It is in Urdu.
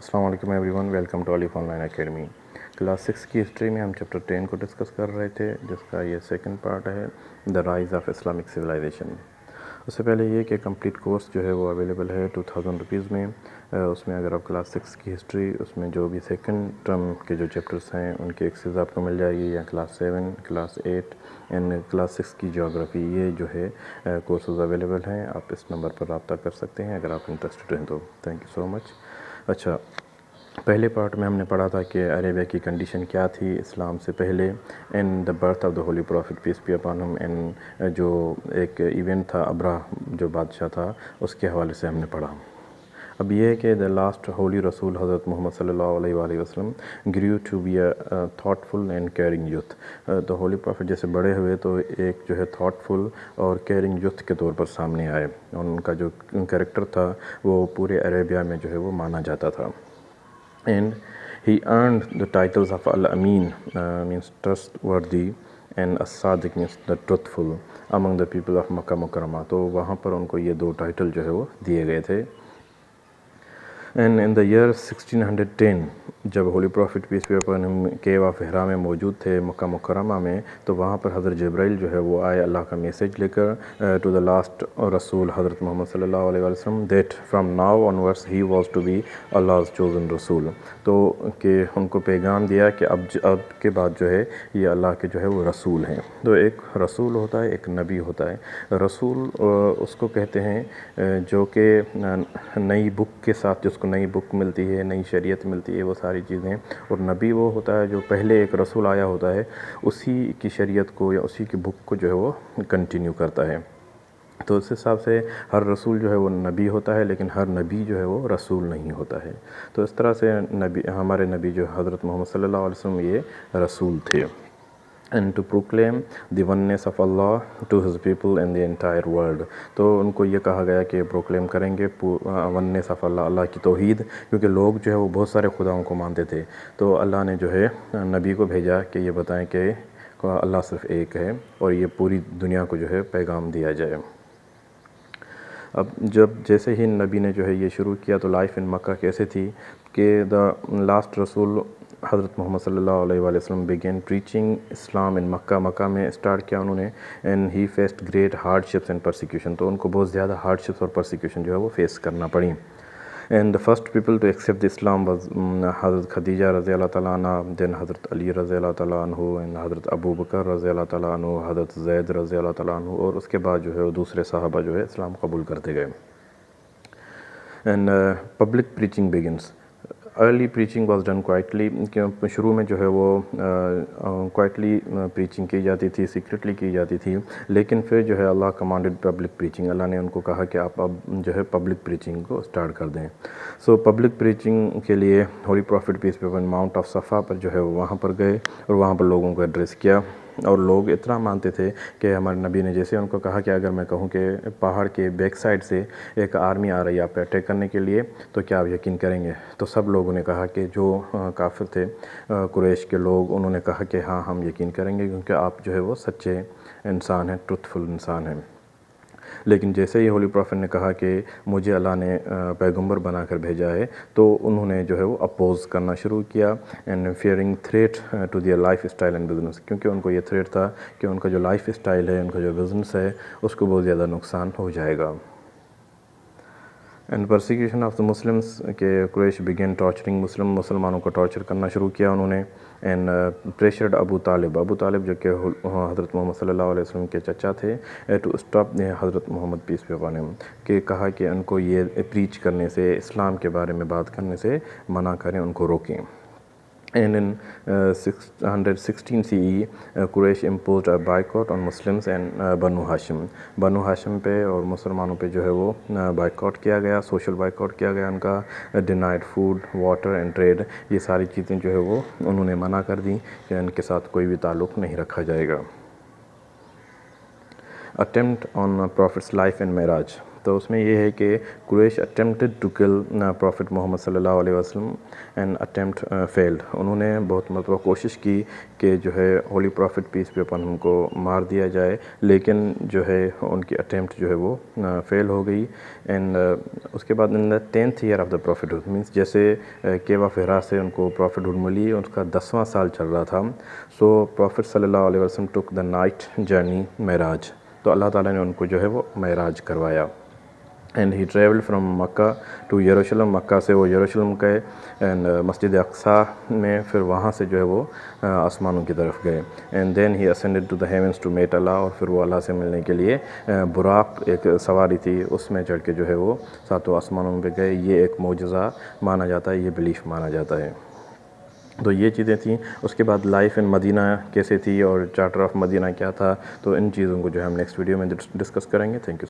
السلام علیکم ایوری ون، ویلکم ٹو الف آن لائن اکیڈمی۔ کلاس 6 کی ہسٹری میں ہم چیپٹر 10 کو ڈسکس کر رہے تھے، جس کا یہ سیکنڈ پارٹ ہے the rise of Islamic civilization. اس سے پہلے یہ کہ کمپلیٹ کورس جو ہے وہ اویلیبل ہے 2000 روپیز میں۔ اس میں اگر آپ کلاس 6 کی ہسٹری، اس میں جو بھی سیکنڈ ٹرم کے جو چیپٹرس ہیں ان کی ایکسیز آپ کو مل جائے گی، یا کلاس 7، کلاس 8 اینڈ کلاس 6 کی جیوگرافی، یہ جو ہے کورسز اویلیبل ہیں۔ آپ اس نمبر پر رابطہ کر سکتے ہیں اگر آپ انٹرسٹڈ ہیں تو۔ تھینک یو سو مچ۔ اچھا، پہلے پارٹ میں ہم نے پڑھا تھا کہ عربیہ کی کنڈیشن کیا تھی اسلام سے پہلے، and the birth of the holy prophet peace be upon him, and جو ایک ایونٹ تھا ابرہ جو بادشاہ تھا، اس کے حوالے سے ہم نے پڑھا۔ اب یہ ہے کہ دا لاسٹ ہولی رسول حضرت محمد صلی اللہ علیہ وآلہ وسلم grew to be a thoughtful and caring youth. تو ہولی پروفٹ جیسے بڑے ہوئے تو ایک جو ہے تھاٹفل اور کیئرنگ یوتھ کے طور پر سامنے آئے، اور ان کا جو کریکٹر تھا وہ پورے عربیہ میں جو ہے وہ مانا جاتا تھا۔ And he earned the titles of Al-Amin, means trustworthy, and As-Sadiq, means the truthful, among the people of Makkah Mukarramah۔ تو وہاں پر ان کو یہ دو ٹائٹل جو ہے وہ دیے گئے تھے۔ اینڈ ان دا ایئر 1610 جب holy prophet peace be upon him cave of ہرا میں موجود تھے مکہ مکرمہ میں، تو وہاں پر حضرت جبرائیل جو ہے وہ آئے اللہ کا میسیج لے کر ٹو دا لاسٹ رسول حضرت محمد صلی اللہ علیہ وسلم، that from now on words he was to be اللہ's چوزن رسول۔ تو کہ ان کو پیغام دیا کہ اب کے بعد جو ہے یہ اللہ کے جو ہے وہ رسول ہیں۔ تو ایک رسول ہوتا ہے، ایک نبی ہوتا ہے۔ رسول اس کو کہتے ہیں جو کہ نئی بک کے ساتھ، جس کو نئی بک ملتی ہے، نئی شریعت ملتی ہے، وہ ساری چیزیں۔ اور نبی وہ ہوتا ہے جو پہلے ایک رسول آیا ہوتا ہے، اسی کی شریعت کو یا اسی کی بک کو جو ہے وہ کنٹینیو کرتا ہے۔ تو اس حساب سے ہر رسول جو ہے وہ نبی ہوتا ہے، لیکن ہر نبی جو ہے وہ رسول نہیں ہوتا ہے۔ تو اس طرح سے ہمارے نبی جو حضرت محمد صلی اللہ علیہ وسلم یہ رسول تھے۔ and to proclaim the oneness of Allah to his people and the entire world۔ تو ان کو یہ کہا گیا کہ پروکلیم کریں گے oneness of Allah، اللہ کی توحید، کیونکہ لوگ جو ہے وہ بہت سارے خداؤں کو مانتے تھے۔ تو اللہ نے جو ہے نبی کو بھیجا کہ یہ بتائیں کہ اللہ صرف ایک ہے، اور یہ پوری دنیا کو جو ہے پیغام دیا جائے۔ اب جیسے ہی نبی نے جو ہے یہ شروع کیا، تو لائف ان مکہ کیسے تھی کہ دا لاسٹ رسول حضرت محمد صلی اللہ علیہ وآلہ وسلم بگین پریچنگ اسلام ان مکہ میں اسٹارٹ کیا انہوں نے، and he faced great hard ships and persecution. تو ان کو بہت زیادہ ہارڈ شپس اور پرسیکیوشن جو ہے وہ فیس کرنا پڑی۔ And the first people to accept Islam was حضرت خدیجہ رضی اللہ تعالیٰ عنہ، دین حضرت علی رضی اللہ تعالیٰ عنہ، اینڈ حضرت ابو بکر رضی اللہ تعالیٰ عنہ، حضرت زید رضی اللہ تعالیٰ عنہ، اور اس کے بعد جو ہے وہ دوسرے صحابہ جو ہے اسلام قبول کرتے گئے۔ And public preaching begins. Early preaching was done quietly, شروع میں جو ہے وہ کوائٹلی پریچنگ کی جاتی تھی، سیکرٹلی کی جاتی تھی، لیکن پھر جو ہے اللہ کمانڈڈ پبلک پریچنگ، اللہ نے ان کو کہا کہ آپ اب جو ہے پبلک پریچنگ کو اسٹارٹ کر دیں۔ سو پبلک پریچنگ کے لیے holy prophet peace be upon mount of Safa پر جو ہے وہ وہاں پر گئے، اور وہاں پر لوگوں کو ایڈریس کیا۔ اور لوگ اتنا مانتے تھے کہ ہمارے نبی نے جیسے ان کو کہا کہ اگر میں کہوں کہ پہاڑ کے بیک سائڈ سے ایک آرمی آ رہی ہے آپ پہ اٹیک کرنے کے لیے، تو کیا آپ یقین کریں گے؟ تو سب لوگوں نے کہا کہ جو کافر تھے قریش کے لوگ، انہوں نے کہا کہ ہاں ہم یقین کریں گے، کیونکہ آپ جو ہے وہ سچے انسان ہیں، ٹروتھفل انسان ہیں۔ لیکن جیسے ہی ہولی پروفٹ نے کہا کہ مجھے اللہ نے پیغمبر بنا کر بھیجا ہے، تو انہوں نے جو ہے وہ اپوز کرنا شروع کیا، and fearing threat to their lifestyle and business, کیونکہ ان کو یہ تھریٹ تھا کہ ان کا جو لائف اسٹائل ہے، ان کا جو بزنس ہے، اس کو بہت زیادہ نقصان ہو جائے گا۔ And prosecution of the Muslims, کہ قریش بگین ٹارچرنگ مسلمانوں کو ٹارچر کرنا شروع کیا انہوں نے، اینڈ پریشرڈ ابو طالب جو کہ حضرت محمد صلی اللہ علیہ وسلم کے چچا تھے، ٹو اسٹاپ حضرت محمد پیس بی اپان ہم، کہ کہا کہ ان کو یہ پریچ کرنے سے، اسلام کے بارے میں بات کرنے سے منع کریں، ان کو روکیں۔ And in 616 CE Quraysh imposed a boycott on Muslims and Banu Hashim پہ اور مسلمانوں پہ جو ہے وہ بائیکاٹ کیا گیا، سوشل بائیکاٹ کیا گیا ان کا، denied food, water and trade, یہ ساری چیزیں جو ہے وہ انہوں نے منع کر دیں کہ ان کے ساتھ کوئی بھی تعلق نہیں رکھا جائے گا۔ Attempt on prophet's life and معراج۔ تو اس میں یہ ہے کہ قریش اٹیمپٹڈ ٹو کل پروفٹ محمد صلی اللہ علیہ وسلم اینڈ اٹیمپٹ فیلڈ. انہوں نے بہت مرتبہ کوشش کی کہ جو ہے ہولی پروفٹ پیس پہ اپن ان کو مار دیا جائے، لیکن جو ہے ان کی اٹیمپٹ جو ہے وہ فیل ہو گئی. اینڈ اس کے بعد in the 10th year of the prophethood, means جیسے کیوا فہرا سے ان کو پروفٹ ہوڈ ملی، اس کا 10واں سال چل رہا تھا. سو پروفٹ صلی اللہ علیہ وسلم ٹک دا نائٹ جرنی معراج، تو اللہ تعالیٰ نے ان کو جو ہے وہ معراج کروایا. And he travel from Mecca to Jerusalem, مکہ سے وہ یروشلم گئے، اینڈ مسجد اقصیٰ میں پھر وہاں سے جو ہے وہ آسمانوں کی طرف گئے. And then he ascended to the heavens to meet Allah, اور پھر وہ اللہ سے ملنے کے لیے براق ایک سواری تھی، اس میں چڑھ کے جو ہے وہ ساتوں آسمانوں پہ گئے. یہ ایک معجزہ مانا جاتا ہے، یہ بلیف مانا جاتا ہے. تو یہ چیزیں تھیں. اس کے بعد لائف ان مدینہ کیسے تھی اور چارٹر آف مدینہ کیا تھا، تو ان چیزوں کو جو ہے ہم نیکسٹ ویڈیو میں ڈسکس کریں گے. Thank you.